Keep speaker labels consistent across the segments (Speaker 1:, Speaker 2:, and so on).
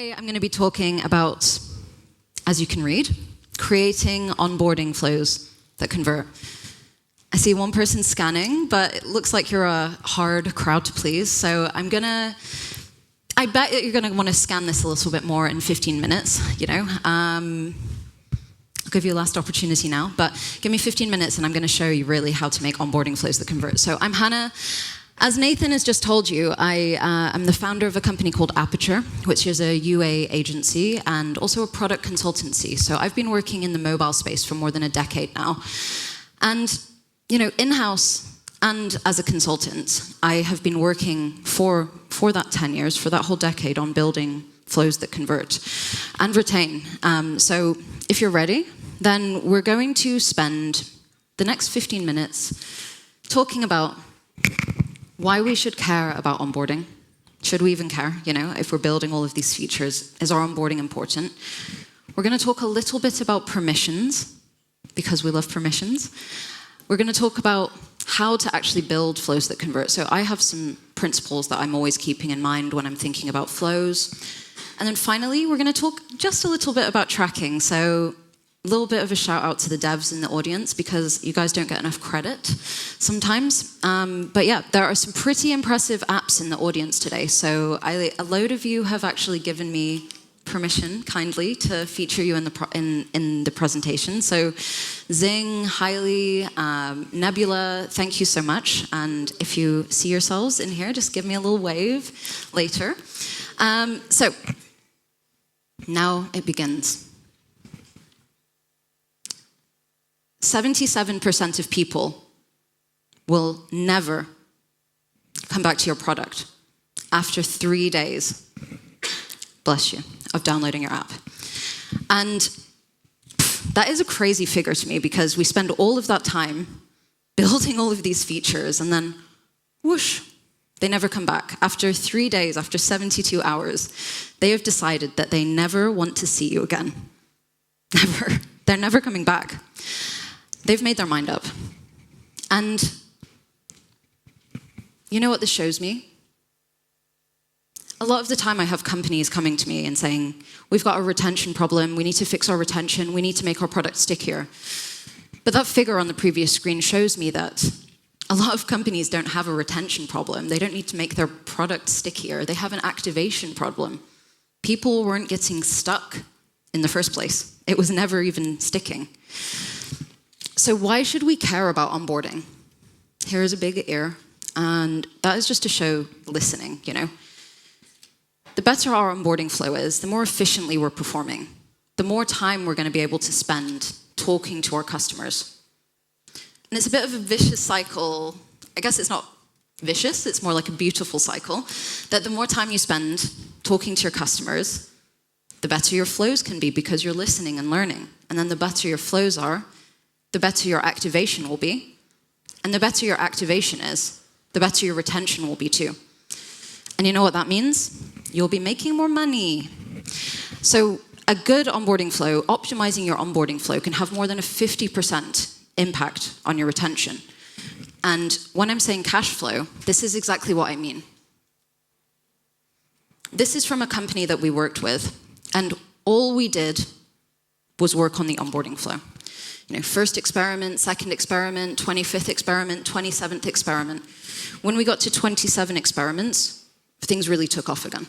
Speaker 1: Today I'm going to be talking about, as you can read, creating onboarding flows that convert. I see one person scanning, but it looks like you're a hard crowd to please, so I bet that you're going to want to scan this a little bit more in 15 minutes, I'll give you a last opportunity now, but give me 15 minutes and I'm going to show you really how to make onboarding flows that convert. So I'm Hannah. As Nathan has just told you, I'm the founder of a company called Aperture, which is a UA agency and also a product consultancy. So I've been working in the mobile space for more than a decade now. And, in-house and as a consultant, I have been working for that 10 years, for that whole decade, on building flows that convert and retain. So if you're ready, then we're going to spend the next 15 minutes talking about why we should care about onboarding. Should we even care, if we're building all of these features? Is our onboarding important? We're going to talk a little bit about permissions, because we love permissions. We're going to talk about how to actually build flows that convert. So I have some principles that I'm always keeping in mind when I'm thinking about flows. And then finally, we're going to talk just a little bit about tracking. So a little bit of a shout out to the devs in the audience, because you guys don't get enough credit sometimes. But yeah, there are some pretty impressive apps in the audience today. So a load of you have actually given me permission kindly to feature you in the presentation. So Zing, Hailey, Nebula, thank you so much. And if you see yourselves in here, just give me a little wave later. So now it begins. 77% of people will never come back to your product after 3 days, bless you, of downloading your app. And that is a crazy figure to me, because we spend all of that time building all of these features and then whoosh, they never come back. After 3 days, after 72 hours, they have decided that they never want to see you again. Never. They're never coming back. They've made their mind up. And you know what this shows me? A lot of the time I have companies coming to me and saying, we've got a retention problem, we need to fix our retention, we need to make our product stickier. But that figure on the previous screen shows me that a lot of companies don't have a retention problem. They don't need to make their product stickier. They have an activation problem. People weren't getting stuck in the first place. It was never even sticking. So why should we care about onboarding? Here is a big ear, and that is just to show listening, The better our onboarding flow is, the more efficiently we're performing, the more time we're going to be able to spend talking to our customers. And it's a bit of a vicious cycle. I guess it's not vicious, it's more like a beautiful cycle, that the more time you spend talking to your customers, the better your flows can be, because you're listening and learning. And then the better your flows are, the better your activation will be. And the better your activation is, the better your retention will be too. And you know what that means? You'll be making more money. So a good onboarding flow, optimizing your onboarding flow, can have more than a 50% impact on your retention. And when I'm saying cash flow, this is exactly what I mean. This is from a company that we worked with, and all we did was work on the onboarding flow. First experiment, second experiment, 25th experiment, 27th experiment. When we got to 27 experiments, things really took off again.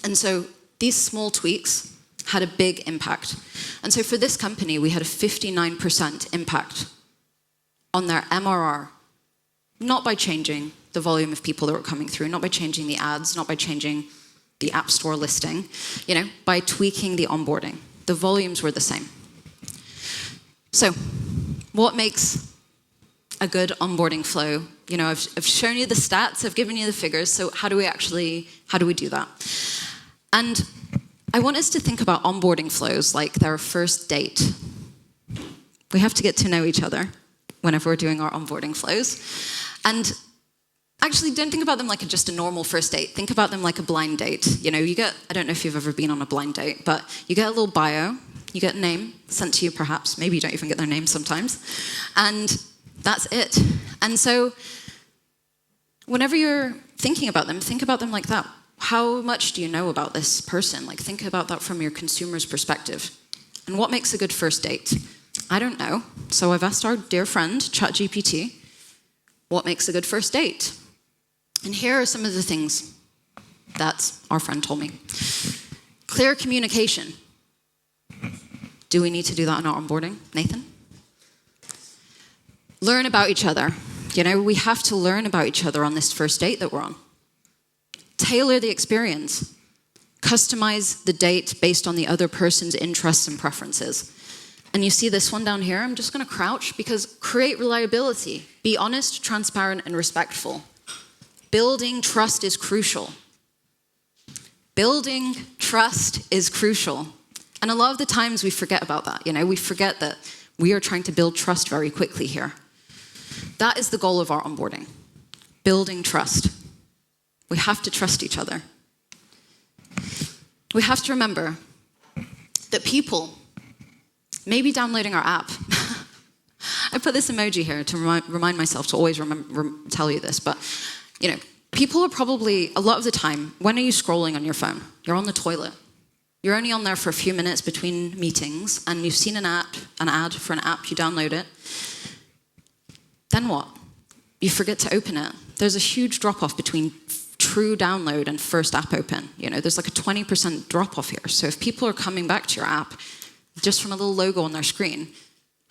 Speaker 1: And so these small tweaks had a big impact. And so for this company, we had a 59% impact on their MRR, not by changing the volume of people that were coming through, not by changing the ads, not by changing the App Store listing, by tweaking the onboarding. The volumes were the same. So what makes a good onboarding flow? I've shown you the stats, I've given you the figures, so how do we do that? And I want us to think about onboarding flows like their first date. We have to get to know each other whenever we're doing our onboarding flows. And actually, don't think about them like just a normal first date. Think about them like a blind date. I don't know if you've ever been on a blind date, but you get a little bio, you get a name sent to you perhaps, maybe you don't even get their name sometimes, and that's it. And so whenever you're thinking about them, think about them like that. how much do you know about this person? Like, think about that from your consumer's perspective. And what makes a good first date? I don't know. So I've asked our dear friend, ChatGPT, what makes a good first date? And here are some of the things that our friend told me. Clear communication. Do we need to do that in our onboarding, Nathan? Learn about each other. You know, we have to learn about each other on this first date that we're on. Tailor the experience. Customize the date based on the other person's interests and preferences. And you see this one down here, I'm just going to crouch, because create reliability. Be honest, transparent, and respectful. Building trust is crucial. Building trust is crucial. And a lot of the times we forget about that. You know, we forget that we are trying to build trust very quickly here. That is the goal of our onboarding. Building trust. We have to trust each other. We have to remember that people may be downloading our app. I put this emoji here to remind myself to always tell you this, but you know, people are probably, a lot of the time, when are you scrolling on your phone? You're on the toilet. You're only on there for a few minutes between meetings, and you've seen an ad for an app, you download it. Then what? You forget to open it. There's a huge drop-off between true download and first app open. You know, there's like a 20% drop-off here. So if people are coming back to your app just from a little logo on their screen,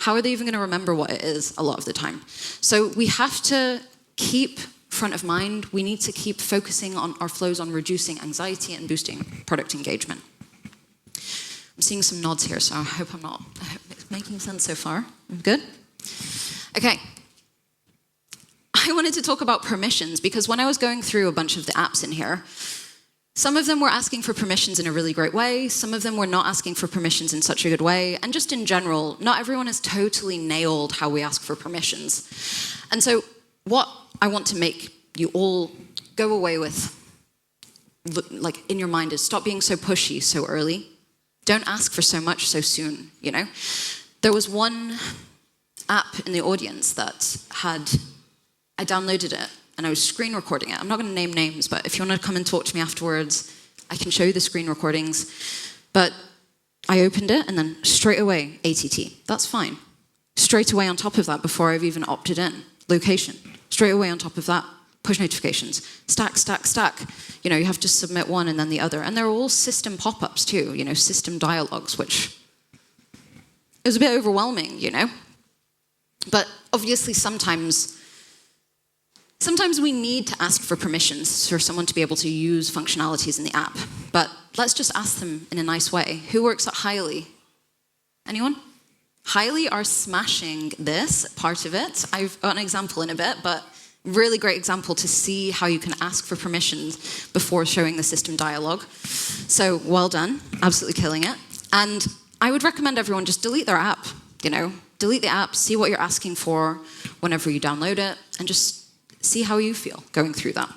Speaker 1: how are they even going to remember what it is a lot of the time? So we have to keep front of mind. We need to keep focusing on our flows on reducing anxiety and boosting product engagement. I'm seeing some nods here, so I hope it's making sense so far. Good? Okay. I wanted to talk about permissions, because when I was going through a bunch of the apps in here, some of them were asking for permissions in a really great way, some of them were not asking for permissions in such a good way, and just in general, not everyone has totally nailed how we ask for permissions. And so what I want to make you all go away with, like in your mind, is stop being so pushy so early. Don't ask for so much so soon, you know? There was one app in the audience that I downloaded it and I was screen recording it. I'm not going to name names, but if you want to come and talk to me afterwards, I can show you the screen recordings. But I opened it and then straight away, ATT. That's fine. Straight away on top of that, before I've even opted in, location. Straight away on top of that, push notifications. Stack, stack, stack. You know, you have to submit one and then the other. And they're all system pop-ups too, you know, system dialogues, which it was a bit overwhelming, you know. But obviously sometimes we need to ask for permissions for someone to be able to use functionalities in the app. But let's just ask them in a nice way. Who works at Highly? Anyone? Highly are smashing this part of it. I've got an example in a bit, but really great example to see how you can ask for permissions before showing the system dialogue. So well done, absolutely killing it. And I would recommend everyone just delete their app, you know, delete the app, see what you're asking for whenever you download it, and just see how you feel going through that.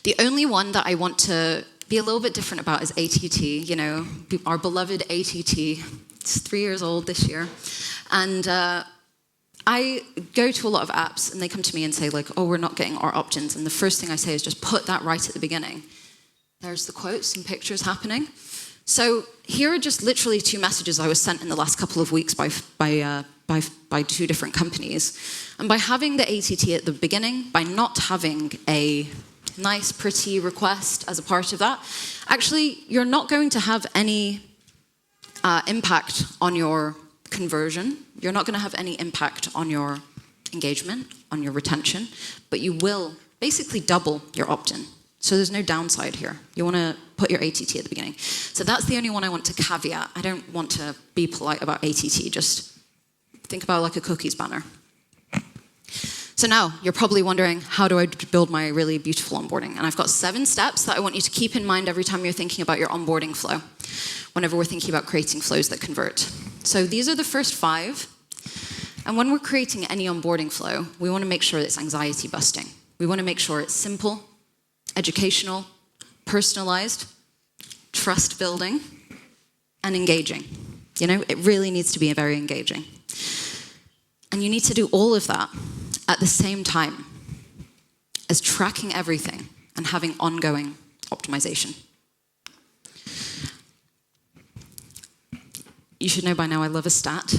Speaker 1: The only one that I want to be a little bit different about is ATT, you know, our beloved ATT. It's 3 years old this year. And I go to a lot of apps and they come to me and say like, oh, we're not getting our opt-ins. And the first thing I say is just put that right at the beginning. There's the quotes and pictures happening. So here are just literally 2 messages I was sent in the last couple of weeks by 2 different companies. And by having the ATT at the beginning, by not having a nice, pretty request as a part of that, actually, you're not going to have any impact on your conversion. You're not going to have any impact on your engagement, on your retention, but you will basically double your opt-in. So there's no downside here. You want to put your ATT at the beginning. So that's the only one I want to caveat. I don't want to be polite about ATT. Just think about it like a cookies banner. So now you're probably wondering, how do I build my really beautiful onboarding? And I've got 7 steps that I want you to keep in mind every time you're thinking about your onboarding flow, whenever we're thinking about creating flows that convert. So these are the first 5. And when we're creating any onboarding flow, we want to make sure it's anxiety busting. We want to make sure it's simple, educational, personalized, trust building, and engaging. You know, it really needs to be very engaging. And you need to do all of that at the same time as tracking everything and having ongoing optimization. You should know by now I love a stat,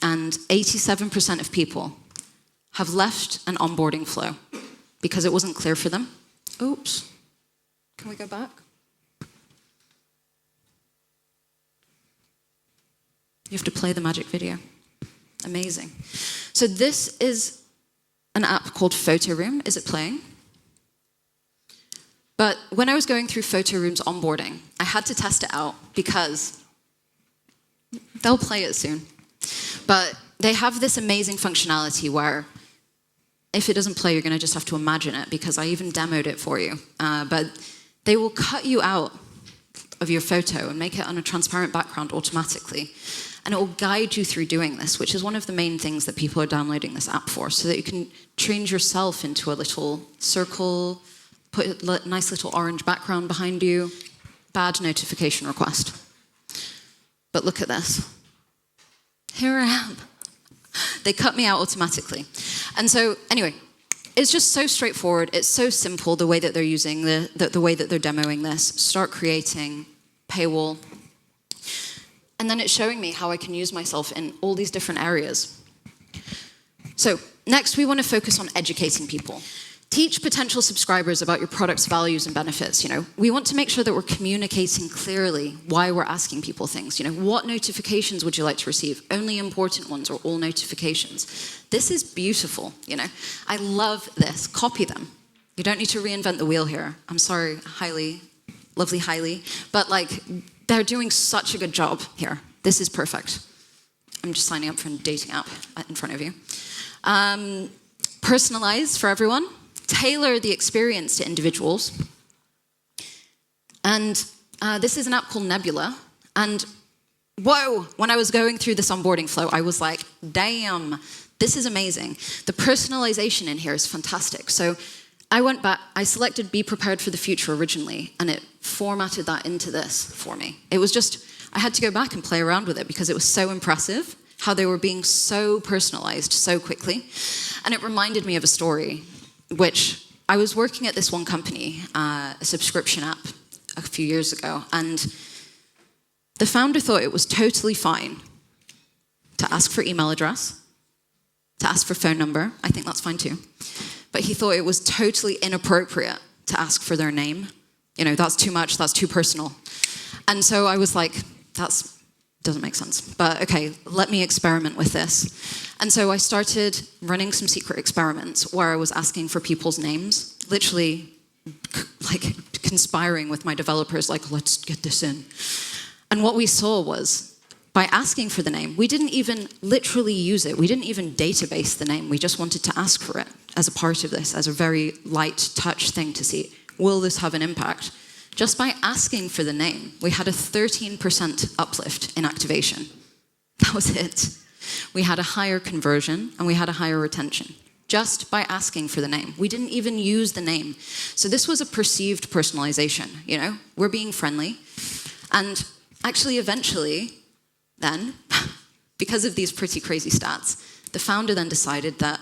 Speaker 1: and 87% of people have left an onboarding flow because it wasn't clear for them. Oops. Can we go back? You have to play the magic video. Amazing. So this is an app called Photo Room. Is it playing? But when I was going through Photo Room's onboarding, I had to test it out because they'll play it soon. But they have this amazing functionality where if it doesn't play, you're going to just have to imagine it, because I even demoed it for you. But they will cut you out of your photo and make it on a transparent background automatically. And it will guide you through doing this, which is one of the main things that people are downloading this app for, so that you can change yourself into a little circle, put a nice little orange background behind you. Bad notification request. But look at this. Here I am. They cut me out automatically. And so, anyway, it's just so straightforward. It's so simple, the way that they're using the way that they're demoing this. Start creating, paywall. And then it's showing me how I can use myself in all these different areas. So, next we want to focus on educating people. Teach potential subscribers about your product's values and benefits. We want to make sure that we're communicating clearly why we're asking people things. What notifications would you like to receive? Only important ones, or all notifications? This is beautiful. I love this. Copy them. You don't need to reinvent the wheel here. I'm sorry, lovely Hailey, but they're doing such a good job here. This is perfect. I'm just signing up for a dating app in front of you. Personalize for everyone. Tailor the experience to individuals. And this is an app called Nebula. And whoa, when I was going through this onboarding flow, I was like, damn, this is amazing. The personalization in here is fantastic. So I went back, I selected Be Prepared for the Future originally, and it formatted that into this for me. It was just, I had to go back and play around with it because it was so impressive how they were being so personalized so quickly. And it reminded me of a story, which I was working at this one company, a subscription app, a few years ago, and the founder thought it was totally fine to ask for email address, to ask for phone number. I think that's fine too. But he thought it was totally inappropriate to ask for their name. That's too much, that's too personal. And so I was like, that doesn't make sense. But okay, let me experiment with this. And so I started running some secret experiments where I was asking for people's names, literally conspiring with my developers, let's get this in. And what we saw was, by asking for the name, we didn't even literally use it. We didn't even database the name. We just wanted to ask for it as a part of this, as a very light touch thing to see, will this have an impact? Just by asking for the name, we had a 13% uplift in activation. That was it. We had a higher conversion and we had a higher retention just by asking for the name. We didn't even use the name. So this was a perceived personalization, We're being friendly. And actually, eventually, then, because of these pretty crazy stats, the founder then decided that,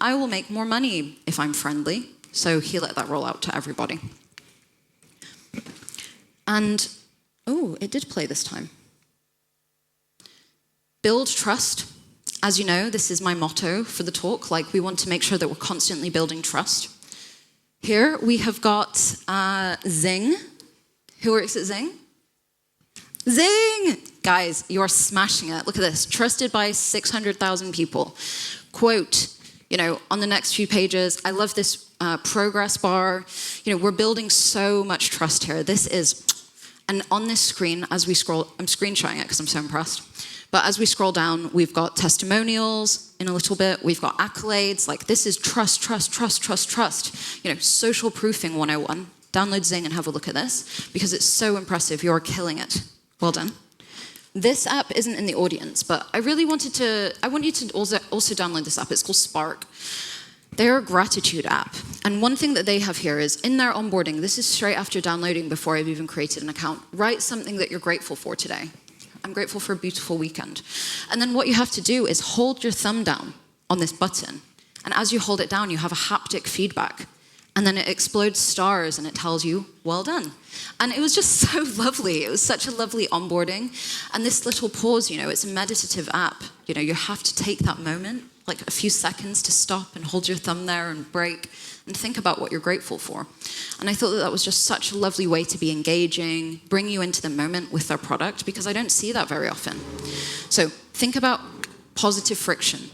Speaker 1: I will make more money if I'm friendly. So he let that roll out to everybody. And, it did play this time. Build trust. As you know, this is my motto for the talk. We want to make sure that we're constantly building trust. Here we have got Zing. Who works at Zing? Zing! Guys, you're smashing it. Look at this. Trusted by 600,000 people. Quote, on the next few pages, I love this progress bar. We're building so much trust here. This is, and on this screen, as we scroll, I'm screenshotting it because I'm so impressed. But as we scroll down, we've got testimonials in a little bit. We've got accolades. This is trust, trust, trust, trust, trust. Social proofing 101. Download Zing and have a look at this because it's so impressive. You're killing it. Well done. This app isn't in the audience, but I want you to also download this app. It's called Spark. They're a gratitude app. And one thing that they have here is in their onboarding, this is straight after downloading before I've even created an account. Write something that you're grateful for today. I'm grateful for a beautiful weekend. And then what you have to do is hold your thumb down on this button. And as you hold it down, you have a haptic feedback. And then it explodes stars and it tells you, well done. And it was just so lovely. It was such a lovely onboarding. And this little pause, it's a meditative app. You have to take that moment, like a few seconds to stop and hold your thumb there and break and think about what you're grateful for. And I thought that was just such a lovely way to be engaging, bring you into the moment with their product, because I don't see that very often. So think about positive friction,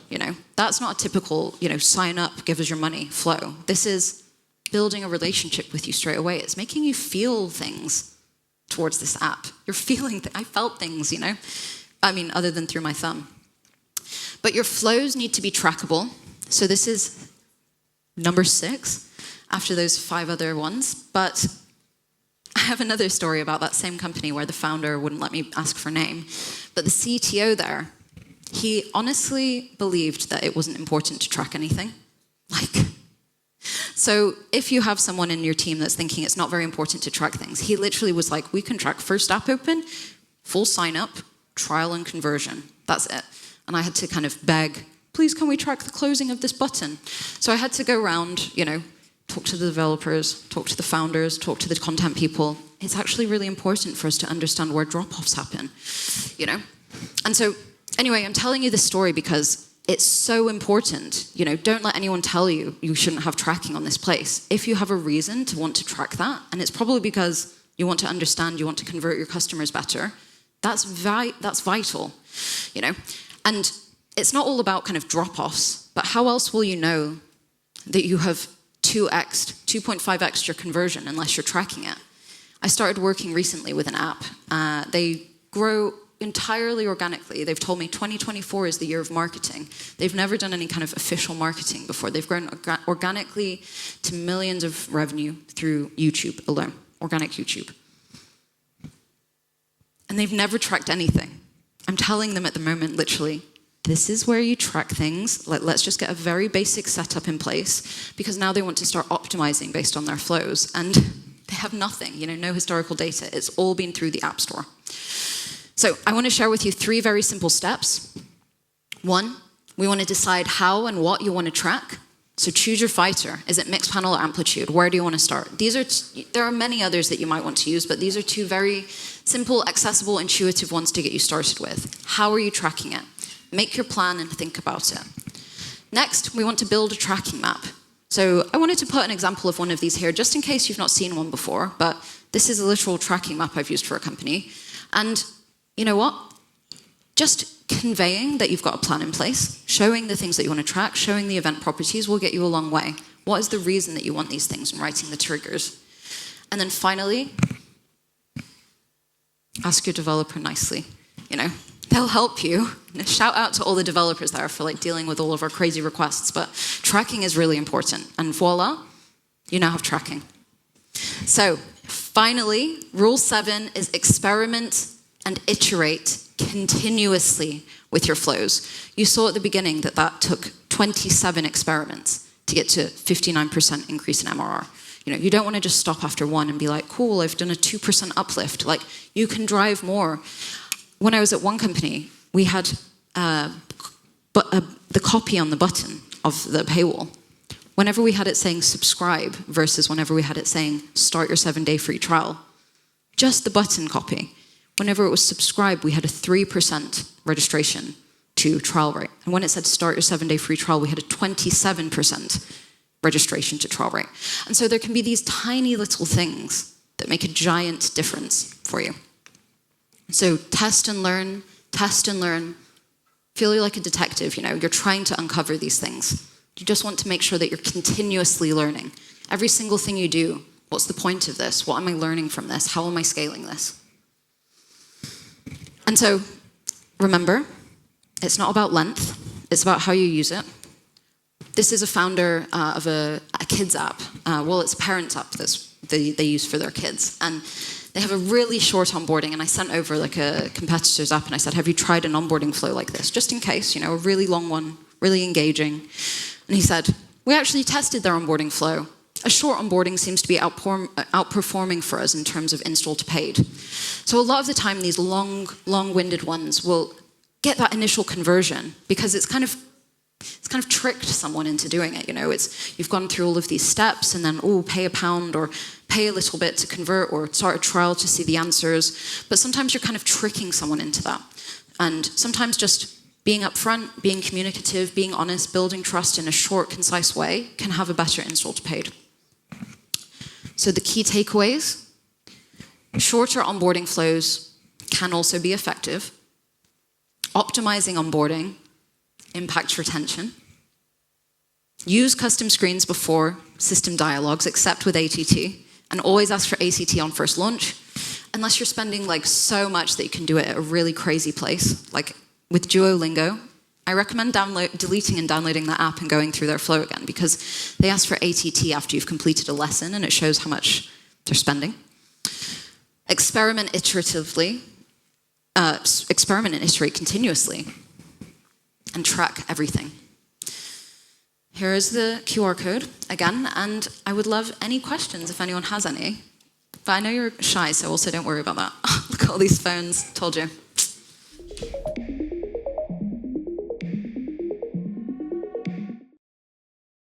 Speaker 1: That's not a typical, sign up, give us your money flow. This is building a relationship with you straight away. It's making you feel things towards this app. You're feeling, I felt things, other than through my thumb. But your flows need to be trackable. So this is number 6 after those 5 other ones. But I have another story about that same company where the founder wouldn't let me ask for name. But the CTO there, he honestly believed that it wasn't important to track anything. So if you have someone in your team that's thinking it's not very important to track things, he literally was like, we can track first app open, full sign up, trial and conversion. That's it. And I had to kind of beg, please can we track the closing of this button? So I had to go around, talk to the developers, talk to the founders, talk to the content people. It's actually really important for us to understand where drop-offs happen, And so anyway, I'm telling you this story because it's so important. Don't let anyone tell you you shouldn't have tracking on this place. If you have a reason to want to track that, and it's probably because you want to understand, you want to convert your customers better, that's vital, And it's not all about kind of drop-offs, but how else will you know that you have 2.5x your conversion unless you're tracking it? I started working recently with an app. They grow entirely organically. They've told me 2024 is the year of marketing. They've never done any kind of official marketing before. They've grown organically to millions of revenue through YouTube alone, organic YouTube. And they've never tracked anything. I'm telling them at the moment, literally, this is where you track things. Let's just get a very basic setup in place, because now they want to start optimizing based on their flows. And they have nothing, no historical data. It's all been through the App Store. So I want to share with you 3 very simple steps. 1, we want to decide how and what you want to track. So choose your fighter. Is it mixed panel or amplitude? Where do you want to start? There are many others that you might want to use, but these are 2 very simple, accessible, intuitive ones to get you started with. How are you tracking it? Make your plan and think about it. Next, we want to build a tracking map. So I wanted to put an example of one of these here, just in case you've not seen one before, but this is a literal tracking map I've used for a company. And you know what? Just conveying that you've got a plan in place, showing the things that you want to track, showing the event properties will get you a long way. What is the reason that you want these things, and writing the triggers? And then finally, ask your developer nicely. They'll help you. Shout out to all the developers there for dealing with all of our crazy requests, but tracking is really important. And voila, you now have tracking. So finally, rule 7 is experiment and iterate continuously with your flows. You saw at the beginning that took 27 experiments to get to 59% increase in MRR. You don't want to just stop after 1 and be like, cool, I've done a 2% uplift. You can drive more. When I was at one company, we had the copy on the button of the paywall. Whenever we had it saying subscribe versus whenever we had it saying start your 7-day free trial, just the button copy. Whenever it was subscribe, we had a 3% registration to trial rate. And when it said start your 7-day free trial, we had a 27% registration to trial rate. And so there can be these tiny little things that make a giant difference for you. So test and learn, feel like a detective, you're trying to uncover these things. You just want to make sure that you're continuously learning. Every single thing you do, what's the point of this? What am I learning from this? How am I scaling this? And so, remember, it's not about length, it's about how you use it. This is a founder of a kids app. It's a parents app that they use for their kids. And they have a really short onboarding, and I sent over a competitor's app, and I said, have you tried an onboarding flow like this? Just in case, a really long one, really engaging. And he said, we actually tested their onboarding flow. A short onboarding seems to be outperforming for us in terms of install to paid. So a lot of the time, these long-winded ones will get that initial conversion because it's kind of It's kind of tricked someone into doing it. You've gone through all of these steps and then, pay £1 or pay a little bit to convert or start a trial to see the answers. But sometimes you're kind of tricking someone into that. And sometimes just being upfront, being communicative, being honest, building trust in a short, concise way can have a better install to paid. So the key takeaways: shorter onboarding flows can also be effective. Optimizing onboarding impacts retention. Use custom screens before system dialogues, except with ATT, and always ask for ACT on first launch, unless you're spending so much that you can do it at a really crazy place. Like with Duolingo, I recommend deleting and downloading that app and going through their flow again, because they ask for ATT after you've completed a lesson, and it shows how much they're spending. Experiment iteratively. Experiment and iterate continuously, and track everything. Here is the QR code again, and I would love any questions if anyone has any. But I know you're shy, so also don't worry about that. Look at all these phones, told you.